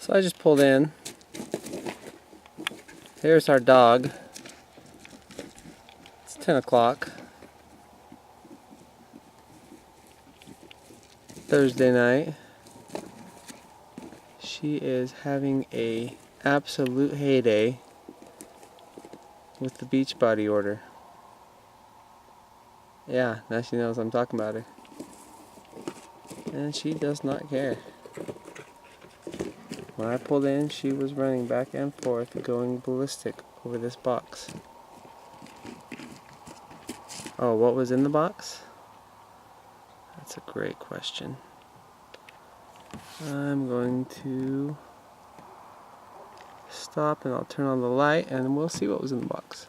So I just pulled in. Here's our dog. It's 10 o'clock. Thursday night. She is having a absolute heyday with the Beachbody order. Yeah, now she knows I'm talking about her. And she does not care. When I pulled in, she was running back and forth, going ballistic over this box. Oh, what was in the box? That's a great question. I'm going to stop and I'll turn on the light and we'll see what was in the box.